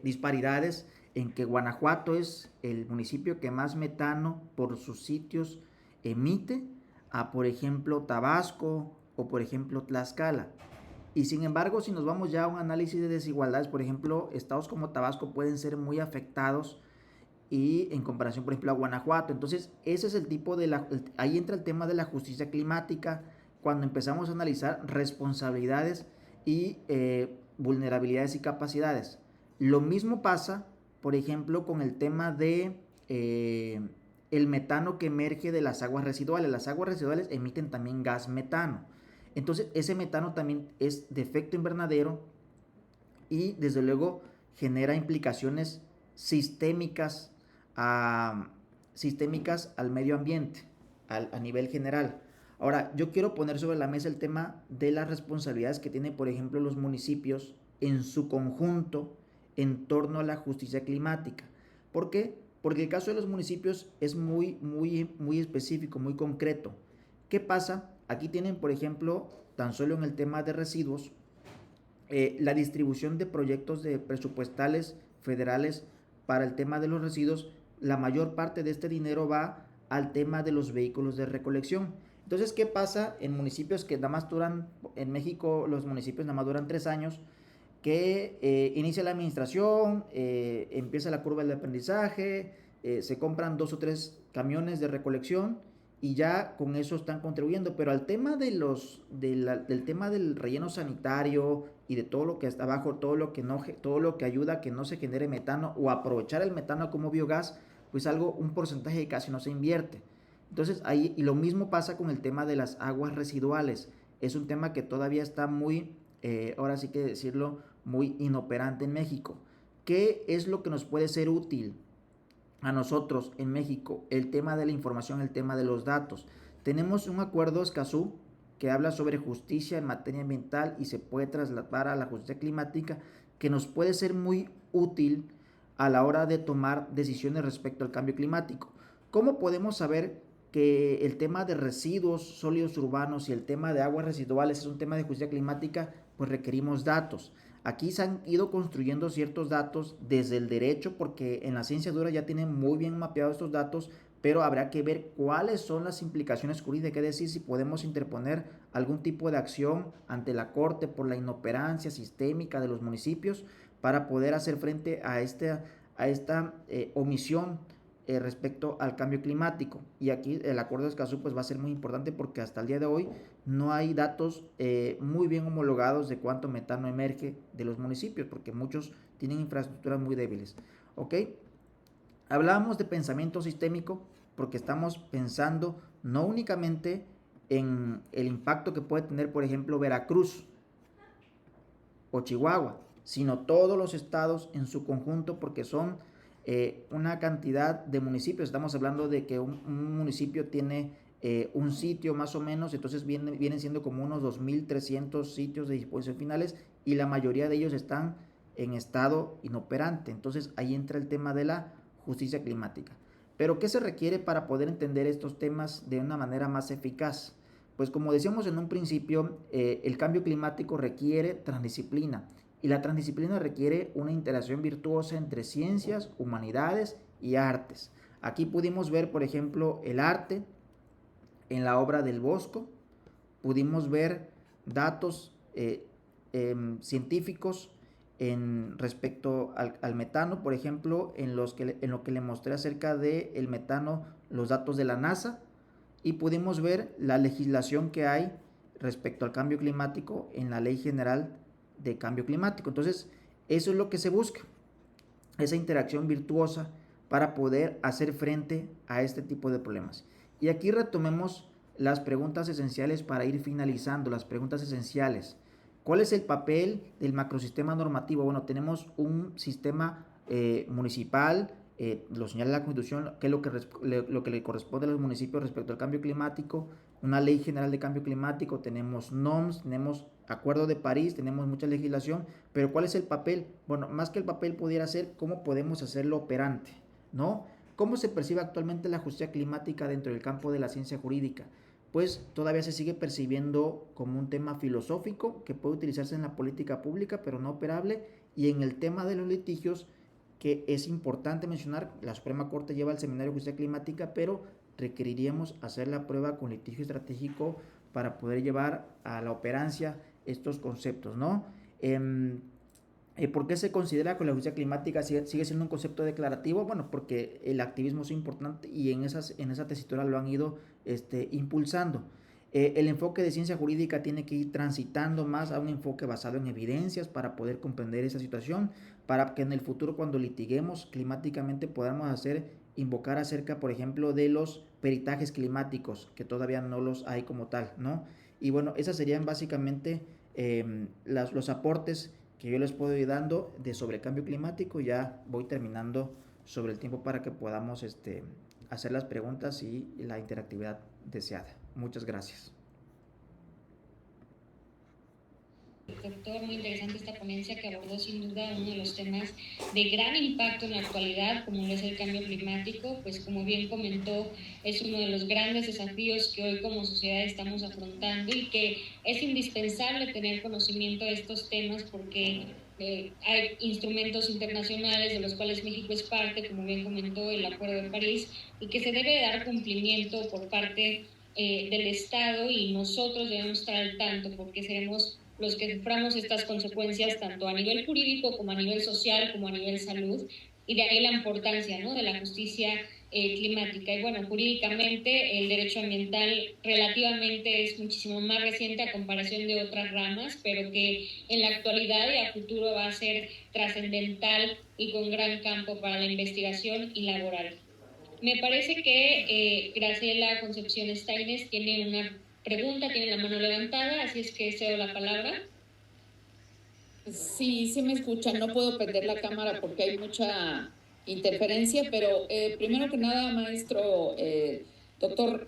disparidades en que Guanajuato es el municipio que más metano por sus sitios emite a, por ejemplo, Tabasco o, por ejemplo, Tlaxcala. Y sin embargo, si nos vamos ya a un análisis de desigualdades, por ejemplo, estados como Tabasco pueden ser muy afectados y en comparación, por ejemplo, a Guanajuato. Entonces, ese es el tipo ahí entra el tema de la justicia climática, cuando empezamos a analizar responsabilidades y vulnerabilidades y capacidades. Lo mismo pasa, por ejemplo, con el tema de el metano que emerge de las aguas residuales. Las aguas residuales emiten también gas metano. Entonces, ese metano también es de efecto invernadero y, desde luego, genera implicaciones sistémicas al medio ambiente, a nivel general. Ahora, yo quiero poner sobre la mesa el tema de las responsabilidades que tienen, por ejemplo, los municipios en su conjunto en torno a la justicia climática. ¿Por qué? Porque el caso de los municipios es muy específico, muy concreto. ¿Qué pasa? Aquí tienen, por ejemplo, tan solo en el tema de residuos, la distribución de proyectos presupuestales federales para el tema de los residuos. La mayor parte de este dinero va al tema de los vehículos de recolección. Entonces, ¿qué pasa en municipios que nada más duran, en México los municipios nada más duran 3 años, que inicia la administración, empieza la curva del aprendizaje, se compran 2 o 3 camiones de recolección y ya con eso están contribuyendo? Pero al tema del tema del relleno sanitario y de todo lo que está abajo, todo lo que ayuda a que no se genere metano o aprovechar el metano como biogás, pues un porcentaje que casi no se invierte. Entonces ahí, y lo mismo pasa con el tema de las aguas residuales. Es un tema que todavía está ahora sí que decirlo, muy inoperante en México. ¿Qué es lo que nos puede ser útil a nosotros en México? El tema de la información, el tema de los datos. Tenemos un acuerdo Escazú que habla sobre justicia en materia ambiental y se puede trasladar a la justicia climática, que nos puede ser muy útil a la hora de tomar decisiones respecto al cambio climático. ¿Cómo podemos saber que el tema de residuos sólidos urbanos y el tema de aguas residuales es un tema de justicia climática? Pues requerimos datos. Aquí se han ido construyendo ciertos datos desde el derecho, porque en la ciencia dura ya tienen muy bien mapeados estos datos, pero habrá que ver cuáles son las implicaciones jurídicas, es decir, si podemos interponer algún tipo de acción ante la Corte por la inoperancia sistémica de los municipios para poder hacer frente a esta omisión respecto al cambio climático. Y aquí el acuerdo de Escazú pues va a ser muy importante, porque hasta el día de hoy no hay datos muy bien homologados de cuánto metano emerge de los municipios, porque muchos tienen infraestructuras muy débiles. ¿Ok? Hablábamos de pensamiento sistémico porque estamos pensando no únicamente en el impacto que puede tener, por ejemplo, Veracruz o Chihuahua, sino todos los estados en su conjunto, porque son una cantidad de municipios. Estamos hablando de que un municipio tiene un sitio más o menos, entonces vienen siendo como unos 2.300 sitios de disposición finales, y la mayoría de ellos están en estado inoperante. Entonces ahí entra el tema de la justicia climática. Pero ¿qué se requiere para poder entender estos temas de una manera más eficaz? Pues como decíamos en un principio, el cambio climático requiere transdisciplina. Y la transdisciplina requiere una interacción virtuosa entre ciencias, humanidades y artes. Aquí pudimos ver, por ejemplo, el arte en la obra del Bosco. Pudimos ver datos científicos respecto al metano, por ejemplo, en lo que le mostré acerca del metano, los datos de la NASA. Y pudimos ver la legislación que hay respecto al cambio climático en la Ley General de Cambio Climático. Entonces, eso es lo que se busca, esa interacción virtuosa para poder hacer frente a este tipo de problemas. Y aquí retomemos las preguntas esenciales para ir finalizando, las preguntas esenciales. ¿Cuál es el papel del macrosistema normativo? Bueno, tenemos un sistema municipal lo señala la Constitución, qué es lo que le corresponde a los municipios respecto al cambio climático, una ley general de cambio climático, tenemos NOMS, tenemos Acuerdo de París, tenemos mucha legislación, pero ¿cuál es el papel? Bueno, más que el papel pudiera ser cómo podemos hacerlo operante, ¿no? ¿Cómo se percibe actualmente la justicia climática dentro del campo de la ciencia jurídica? Pues todavía se sigue percibiendo como un tema filosófico que puede utilizarse en la política pública, pero no operable, y en el tema de los litigios, que es importante mencionar, la Suprema Corte lleva el Seminario de Justicia Climática, pero requeriríamos hacer la prueba con litigio estratégico para poder llevar a la operancia estos conceptos, ¿no? ¿Por qué se considera que la justicia climática sigue siendo un concepto declarativo? Bueno, porque el activismo es importante y en esa tesitura lo han ido impulsando. El enfoque de ciencia jurídica tiene que ir transitando más a un enfoque basado en evidencias para poder comprender esa situación, para que en el futuro, cuando litiguemos climáticamente, podamos invocar acerca, por ejemplo, de los peritajes climáticos, que todavía no los hay como tal, ¿no? Y bueno, esas serían básicamente los aportes que yo les puedo ir dando de sobre cambio climático. Ya voy terminando sobre el tiempo para que podamos hacer las preguntas y la interactividad deseada. Muchas gracias.
Doctor, muy interesante esta ponencia que abordó sin duda uno de los temas de gran impacto en la actualidad, como es el cambio climático. Pues como bien comentó, es uno de los grandes desafíos que hoy como sociedad estamos afrontando y que es indispensable tener conocimiento de estos temas porque hay instrumentos internacionales de los cuales México es parte, como bien comentó el Acuerdo de París, y que se debe dar cumplimiento por parte del Estado, y nosotros debemos estar al tanto porque seremos los que suframos estas consecuencias tanto a nivel jurídico como a nivel social como a nivel salud, y de ahí la importancia, ¿no?, de la justicia climática. Y bueno, jurídicamente el derecho ambiental relativamente es muchísimo más reciente a comparación de otras ramas, pero que en la actualidad y a futuro va a ser trascendental y con gran campo para la investigación y laboral. Me parece que Graciela Concepción Steines tiene una pregunta, tiene la mano levantada, así es que cedo la palabra.
Sí, sí me escuchan. No puedo prender la cámara porque hay mucha interferencia, pero primero que nada, maestro, doctor,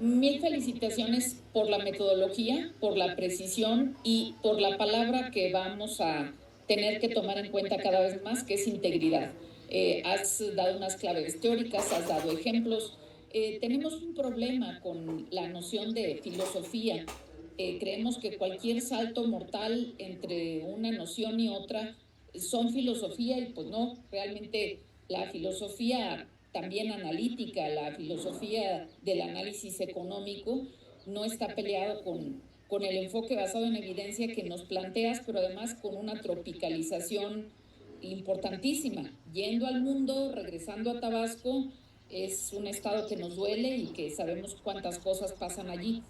mil felicitaciones por la metodología, por la precisión y por la palabra que vamos a tener que tomar en cuenta cada vez más, que es integridad. Has dado unas claves teóricas, has dado ejemplos. Tenemos un problema con la noción de filosofía. Creemos que cualquier salto mortal entre una noción y otra son filosofía, y pues no, realmente la filosofía también analítica, la filosofía del análisis económico no está peleado con el enfoque basado en evidencia que nos planteas, pero además con una tropicalización importantísima. Yendo al mundo, regresando a Tabasco, es un estado que nos duele y que sabemos cuántas cosas pasan allí.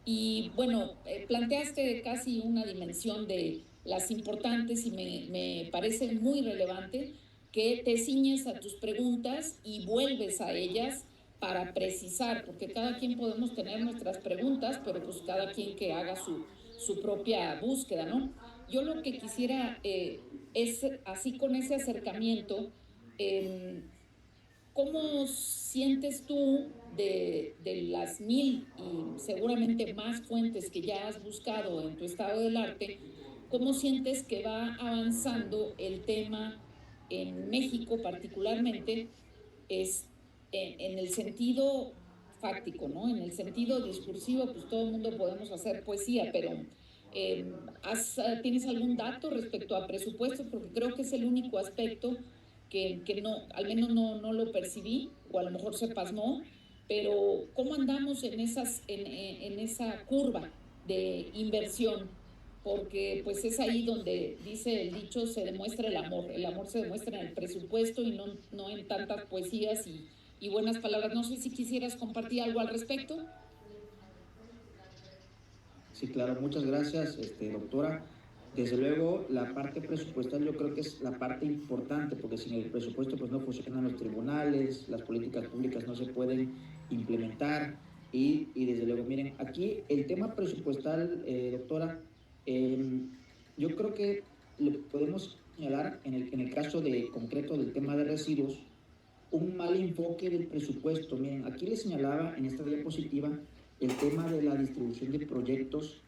Y bueno, planteaste casi una dimensión de las importantes y me parece muy relevante que te ciñes a tus preguntas y vuelves a ellas para precisar, porque cada quien podemos tener nuestras preguntas, pero pues cada quien que haga su propia búsqueda, ¿no? Yo lo que quisiera es, así con ese acercamiento, ¿cómo sientes tú de las 1000 y seguramente más fuentes que ya has buscado en tu estado del arte, cómo sientes que va avanzando el tema en México particularmente, es en el sentido fáctico, ¿no? En el sentido discursivo, pues todo el mundo podemos hacer poesía, pero ¿tienes algún dato respecto a presupuestos? Porque creo que es el único aspecto que no, al menos no lo percibí, o a lo mejor se pasmó, pero ¿cómo andamos en esa curva de inversión? Porque pues es ahí donde dice el dicho, se demuestra el amor se demuestra en el presupuesto y no en tantas poesías y buenas palabras. No sé si quisieras compartir algo al respecto.
Sí, claro, muchas gracias, doctora. Desde luego, la parte presupuestal yo creo que es la parte importante, porque sin el presupuesto pues no funcionan los tribunales, las políticas públicas no se pueden implementar y desde luego, miren, aquí el tema presupuestal, doctora, yo creo que lo podemos señalar en el caso concreto del tema de residuos, un mal enfoque del presupuesto. Miren, aquí les señalaba en esta diapositiva el tema de la distribución de proyectos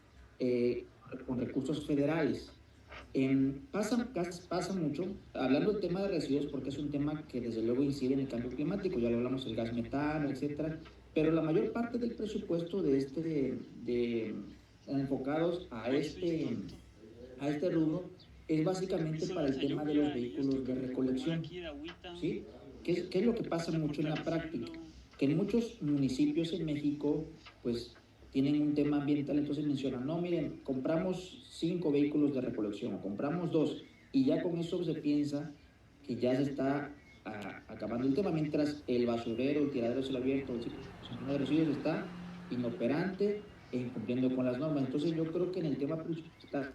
con recursos federales. Pasa mucho, hablando del tema de residuos, porque es un tema que desde luego incide en el cambio climático, ya lo hablamos del gas metano, etcétera, pero la mayor parte del presupuesto enfocados a este rubro es básicamente para el tema de los vehículos de recolección, ¿sí? ¿Qué es lo que pasa mucho en la práctica? Que en muchos municipios en México, pues, tienen un tema ambiental, entonces mencionan, no, miren, compramos 5 vehículos de recolección, o compramos 2, y ya con eso se piensa que ya se está acabando el tema, mientras el basurero, el tiradero cielo abierto, el ciclo de residuos está inoperante e incumpliendo con las normas. Entonces yo creo que en el tema presupuestal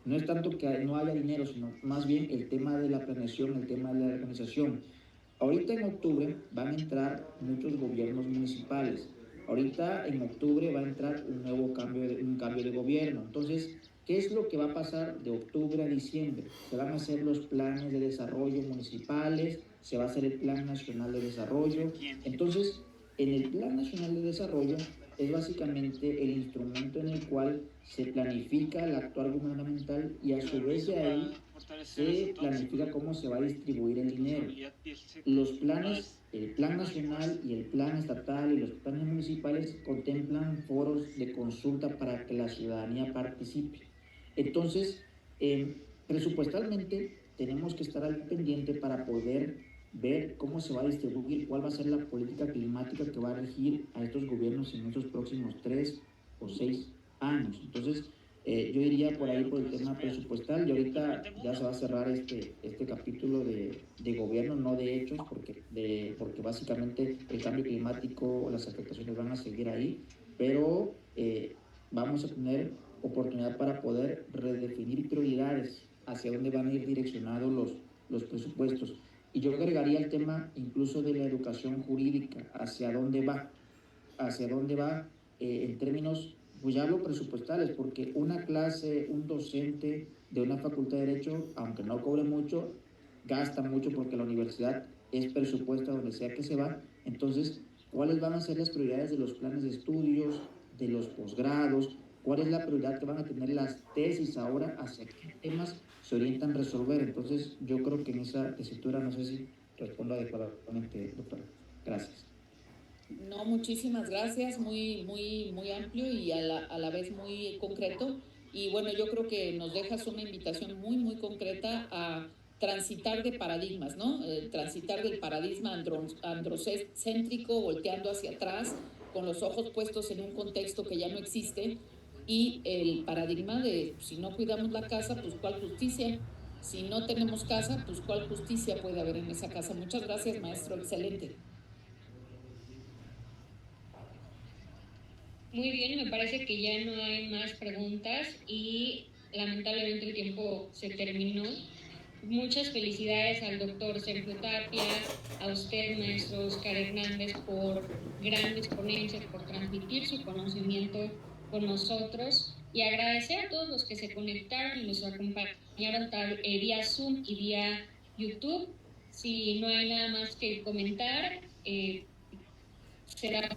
no es tanto que no haya dinero, sino más bien el tema de la planeación, el tema de la organización. Ahorita en octubre van a entrar muchos gobiernos municipales. Ahorita en octubre va a entrar un cambio de gobierno. Entonces, ¿qué es lo que va a pasar de octubre a diciembre? Se van a hacer los planes de desarrollo municipales, se va a hacer el Plan Nacional de Desarrollo. Entonces, en el Plan Nacional de Desarrollo es básicamente el instrumento en el cual se planifica el actuar gubernamental y a su vez de ahí se planifica cómo se va a distribuir el dinero. Los planes, el plan nacional y el plan estatal y los planes municipales contemplan foros de consulta para que la ciudadanía participe. Entonces, presupuestalmente tenemos que estar al pendiente para poder ver cómo se va a distribuir, cuál va a ser la política climática que va a regir a estos gobiernos en estos próximos 3 o 6 años. Entonces, yo iría por ahí por el tema presupuestal y ahorita ya se va a cerrar este capítulo de gobierno, no de hechos, porque básicamente el cambio climático, las afectaciones van a seguir ahí, pero vamos a tener oportunidad para poder redefinir prioridades hacia dónde van a ir direccionados los presupuestos. Y yo agregaría el tema incluso de la educación jurídica, hacia dónde va en términos, pues ya hablo presupuestales, porque una clase, un docente de una facultad de Derecho, aunque no cobre mucho, gasta mucho porque la universidad es presupuesta donde sea que se va. Entonces, ¿cuáles van a ser las prioridades de los planes de estudios, de los posgrados? ¿Cuál es la prioridad que van a tener las tesis ahora? ¿Hacia qué temas se orientan a resolver? Entonces, yo creo que en esa tesitura, no sé si respondo adecuadamente, doctora. Gracias.
No, muchísimas gracias, muy amplio y a la vez muy concreto. Y bueno, yo creo que nos dejas una invitación muy concreta a transitar de paradigmas, ¿no? Transitar del paradigma androcéntrico, volteando hacia atrás, con los ojos puestos en un contexto que ya no existe, y el paradigma de si no cuidamos la casa, pues ¿cuál justicia? Si no tenemos casa, pues ¿cuál justicia puede haber en esa casa? Muchas gracias, maestro, excelente.
Muy bien, me parece que ya no hay más preguntas y lamentablemente el tiempo se terminó. Muchas felicidades al doctor Sergio Tapia, a usted, maestro Oscar Hernández, por grandes ponencias, por transmitir su conocimiento con nosotros y agradecer a todos los que se conectaron y nos acompañaron vía Zoom y vía YouTube. Si no hay nada más que comentar, será